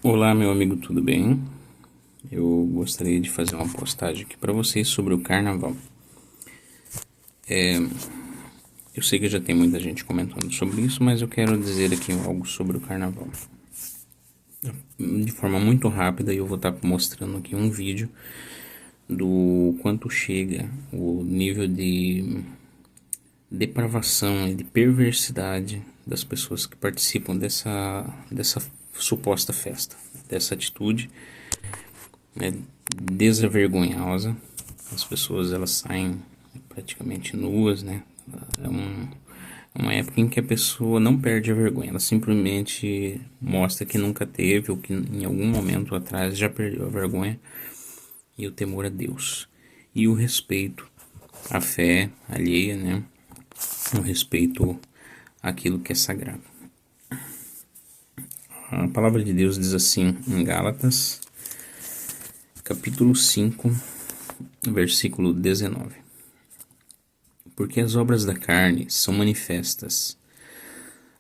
Olá, meu amigo, tudo bem? Eu gostaria de fazer uma postagem aqui para vocês sobre o carnaval. Eu sei que já tem muita gente comentando sobre isso, mas eu quero dizer aqui algo sobre o carnaval. De forma muito rápida, eu vou estar mostrando aqui um vídeo do quanto chega o nível de depravação e de perversidade das pessoas que participam dessa suposta festa, dessa atitude, né, desavergonhosa. As pessoas elas saem praticamente nuas, né? É uma época em que a pessoa não perde a vergonha, ela simplesmente mostra que nunca teve ou que em algum momento atrás já perdeu a vergonha e o temor a Deus e o respeito à fé alheia, né? O respeito àquilo que é sagrado. A palavra de Deus diz assim em Gálatas, capítulo 5, versículo 19: Porque as obras da carne são manifestas,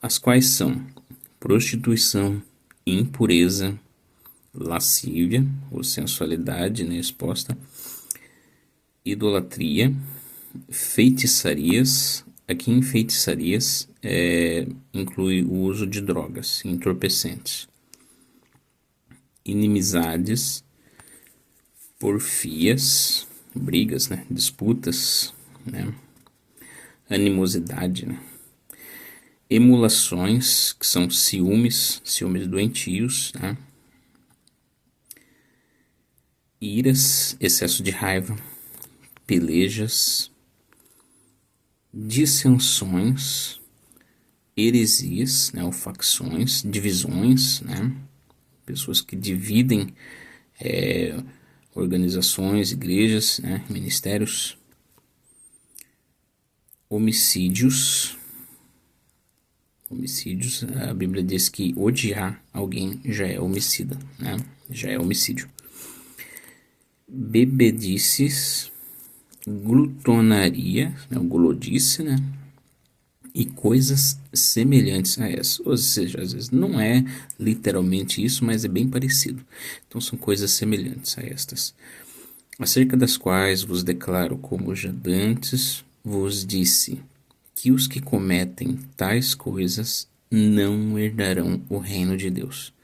as quais são prostituição, impureza, lascívia, ou sensualidade, né, exposta, idolatria, feitiçarias. Aqui em feitiçarias inclui o uso de drogas, entorpecentes, inimizades, porfias, brigas, né, disputas, né, animosidade, né, emulações, que são ciúmes doentios, né, iras, excesso de raiva, pelejas, dissensões, heresias, né, ou facções, divisões, né, pessoas que dividem organizações, igrejas, né, ministérios, homicídios. Homicídios, a Bíblia diz que odiar alguém já é homicida, né, já é homicídio. Bebedices, glutonaria, né, gulodice, né, e coisas semelhantes a essa. Ou seja, às vezes não é literalmente isso, mas é bem parecido. Então são coisas semelhantes a estas, acerca das quais vos declaro, como já dantes vos disse, que os que cometem tais coisas não herdarão o reino de Deus.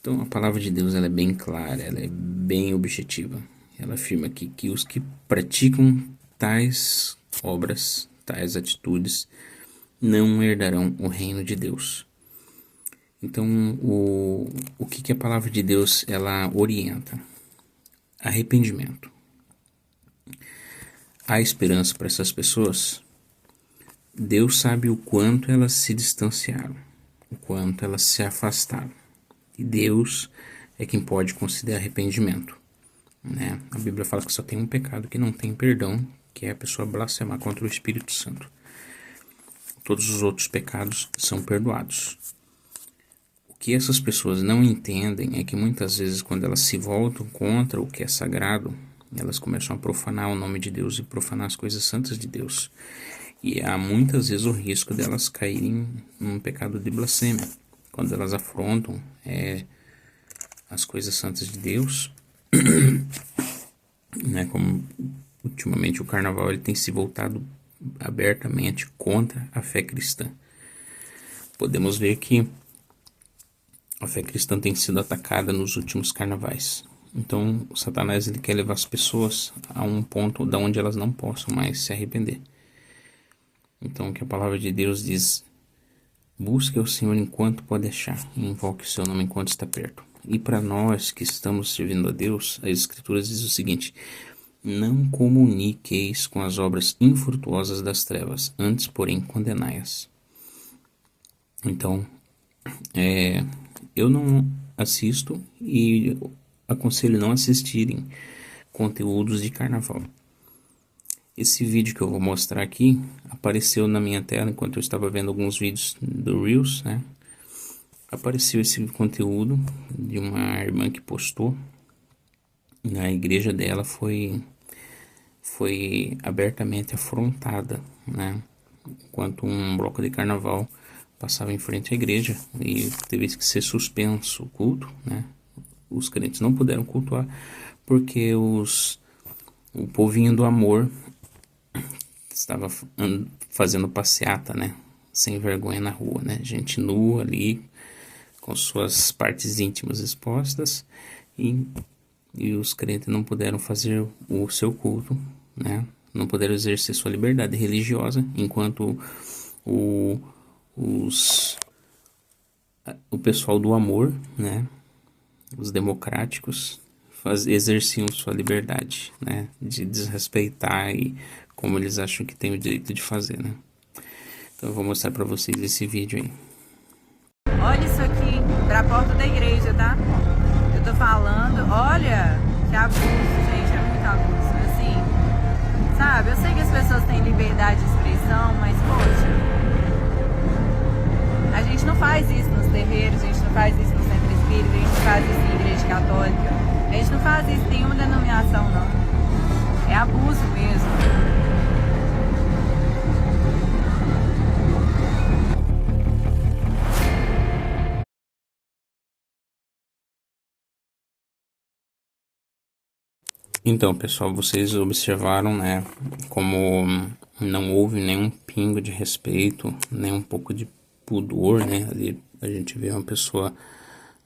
Então a palavra de Deus ela é bem clara, ela é bem objetiva. Ela afirma aqui que os que praticam tais obras, tais atitudes, não herdarão o reino de Deus. Então, o que a palavra de Deus ela orienta? Arrependimento. Há esperança para essas pessoas? Deus sabe o quanto elas se distanciaram, o quanto elas se afastaram. E Deus é quem pode conceder arrependimento, né? A Bíblia fala que só tem um pecado que não tem perdão, que é a pessoa blasfemar contra o Espírito Santo. Todos os outros pecados são perdoados. O que essas pessoas não entendem é que muitas vezes quando elas se voltam contra o que é sagrado, elas começam a profanar o nome de Deus e profanar as coisas santas de Deus. E há muitas vezes o risco delas caírem num pecado de blasfêmia, quando elas afrontam as coisas santas de Deus, né? Como ultimamente o carnaval ele tem se voltado abertamente contra a fé cristã. Podemos ver que a fé cristã tem sido atacada nos últimos carnavais. Então, o Satanás ele quer levar as pessoas a um ponto da onde elas não possam mais se arrepender. Então, o que a palavra de Deus diz: busque o Senhor enquanto pode achar, e invoque o seu nome enquanto está perto. E para nós que estamos servindo a Deus, as Escrituras diz o seguinte: não comuniqueis com as obras infrutuosas das trevas, antes, porém, condenai-as. Então, eu não assisto e aconselho não assistirem conteúdos de carnaval. Esse vídeo que eu vou mostrar aqui apareceu na minha tela enquanto eu estava vendo alguns vídeos do Reels, né? Apareceu esse conteúdo de uma irmã que postou. Na igreja dela foi abertamente afrontada, né? Enquanto um bloco de carnaval passava em frente à igreja e teve que ser suspenso o culto, né? Os crentes não puderam cultuar porque o povinho do amor estava fazendo passeata, né? Sem vergonha na rua, né? Gente nua ali, com suas partes íntimas expostas, e os crentes não puderam fazer o seu culto, né? Não puderam exercer sua liberdade religiosa, enquanto o, o pessoal do amor, né? Os democráticos exerciam sua liberdade, né? De desrespeitar e como eles acham que tem o direito de fazer, né? Então eu vou mostrar pra vocês esse vídeo aí. Olha isso aqui, pra porta da igreja, tá? Eu tô falando, olha, que abuso, gente, é muito abuso, assim, sabe? Eu sei que as pessoas têm liberdade de expressão, mas, poxa, a gente não faz isso nos terreiros, a gente não faz isso no centro espírita, a gente não faz isso em igreja católica, a gente não faz isso em nenhuma denominação, não. É abuso mesmo. Então, pessoal, vocês observaram, né, como não houve nenhum pingo de respeito, nem um pouco de pudor, né? Ali a gente vê uma pessoa,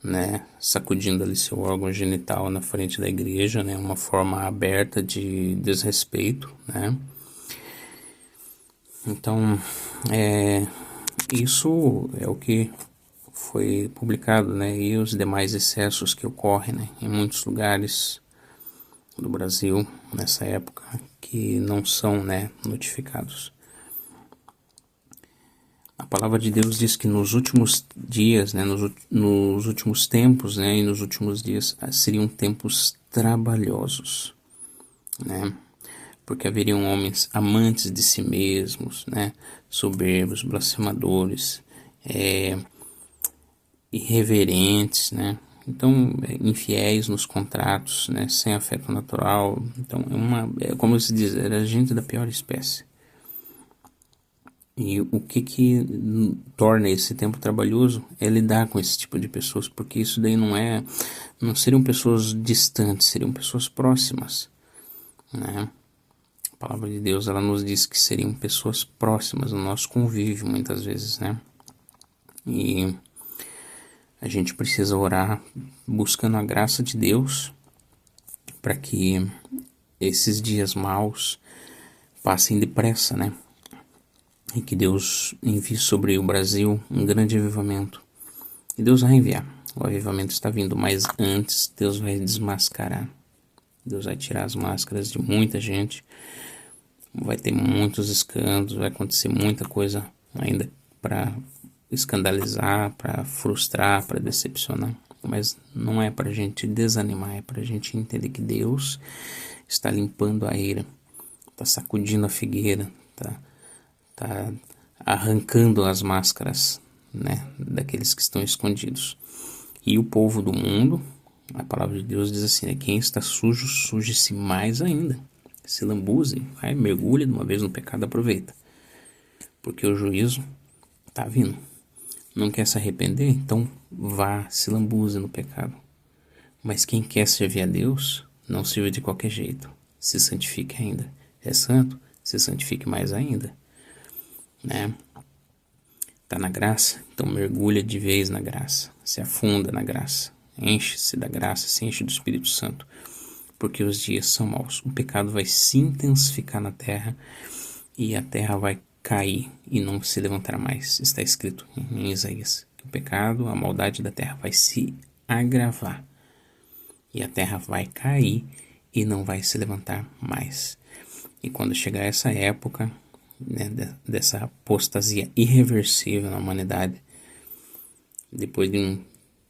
né, sacudindo ali seu órgão genital na frente da igreja, né, uma forma aberta de desrespeito, né? Então, isso é o que foi publicado, né, e os demais excessos que ocorrem, né, em muitos lugares do Brasil nessa época que não são, né, notificados. A palavra de Deus diz que nos últimos dias, né, nos últimos tempos, né, e nos últimos dias seriam tempos trabalhosos, né, porque haveriam homens amantes de si mesmos, né, soberbos, blasfemadores, irreverentes, né, então infiéis nos contratos, né, sem afeto natural. Então como se diz, era gente da pior espécie. E o que torna esse tempo trabalhoso é lidar com esse tipo de pessoas, porque isso daí não seriam pessoas distantes, seriam pessoas próximas, né? A palavra de Deus, ela nos diz que seriam pessoas próximas no nosso convívio, muitas vezes, né? E a gente precisa orar buscando a graça de Deus para que esses dias maus passem depressa, né? E que Deus envie sobre o Brasil um grande avivamento. E Deus vai enviar. O avivamento está vindo, mas antes Deus vai desmascarar. Deus vai tirar as máscaras de muita gente. Vai ter muitos escândalos, vai acontecer muita coisa ainda para escandalizar, para frustrar, para decepcionar. Mas não é para a gente desanimar, é para a gente entender que Deus está limpando a eira, está sacudindo a figueira, está arrancando as máscaras, né, daqueles que estão escondidos. E o povo do mundo, a palavra de Deus diz assim, né, quem está sujo, suje-se mais ainda. Se lambuze, vai, mergulhe de uma vez no pecado, aproveita. Porque o juízo está vindo. Não quer se arrepender? Então vá, se lambuze no pecado. Mas quem quer servir a Deus, não sirva de qualquer jeito. Se santifique ainda. É santo? Se santifique mais ainda. Né? Tá na graça? Então mergulha de vez na graça. Se afunda na graça. Enche-se da graça, se enche do Espírito Santo. Porque os dias são maus. O pecado vai se intensificar na terra e a terra vai cair e não se levantará mais. Está escrito em Isaías que o pecado, a maldade da terra vai se agravar e a terra vai cair e não vai se levantar mais. E quando chegar essa época, né, dessa apostasia irreversível na humanidade, depois de um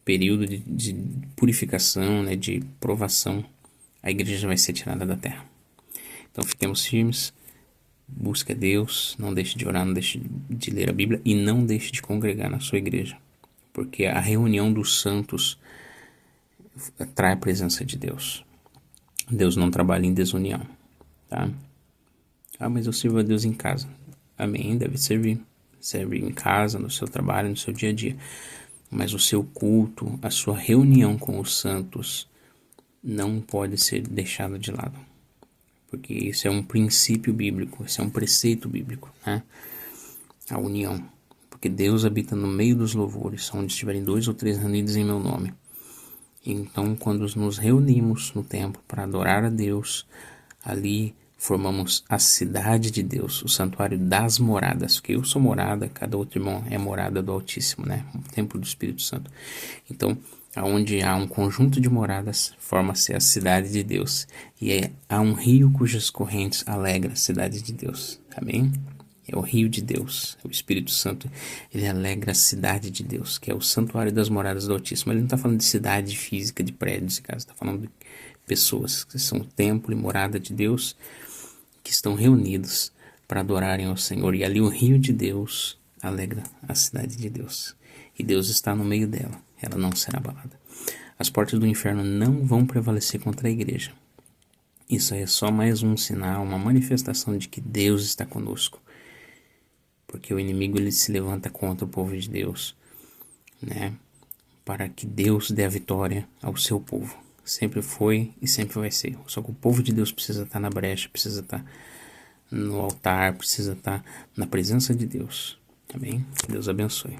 período de purificação, né, de provação, a igreja vai ser tirada da terra. Então fiquemos firmes, busque a Deus, não deixe de orar, não deixe de ler a Bíblia e não deixe de congregar na sua igreja, porque a reunião dos santos atrai a presença de Deus. Deus não trabalha em desunião, tá? Ah, mas eu sirvo a Deus em casa. Amém, deve servir. serve em casa, no seu trabalho, no seu dia a dia. Mas o seu culto, a sua reunião com os santos não pode ser deixado de lado. Porque isso é um princípio bíblico, isso é um preceito bíblico, né? A união. Porque Deus habita no meio dos louvores, onde estiverem 2 ou 3 reunidos em meu nome. Então, quando nos reunimos no templo para adorar a Deus, ali formamos a cidade de Deus, o santuário das moradas, porque eu sou morada, cada outro irmão é morada do Altíssimo, né? O templo do Espírito Santo. Então, onde há um conjunto de moradas, forma-se a cidade de Deus. E há um rio cujas correntes alegra a cidade de Deus. Amém? É o rio de Deus, o Espírito Santo, ele alegra a cidade de Deus, que é o santuário das moradas do Altíssimo. Ele não está falando de cidade física, de prédios, está falando de pessoas que são o templo e morada de Deus, que estão reunidos para adorarem ao Senhor. E ali o rio de Deus alegra a cidade de Deus. E Deus está no meio dela, ela não será abalada. As portas do inferno não vão prevalecer contra a igreja. Isso é só mais um sinal, uma manifestação de que Deus está conosco. Porque o inimigo ele se levanta contra o povo de Deus, né? Para que Deus dê a vitória ao seu povo. Sempre foi e sempre vai ser. Só que o povo de Deus precisa estar na brecha, precisa estar no altar, precisa estar na presença de Deus. Amém? Que Deus abençoe.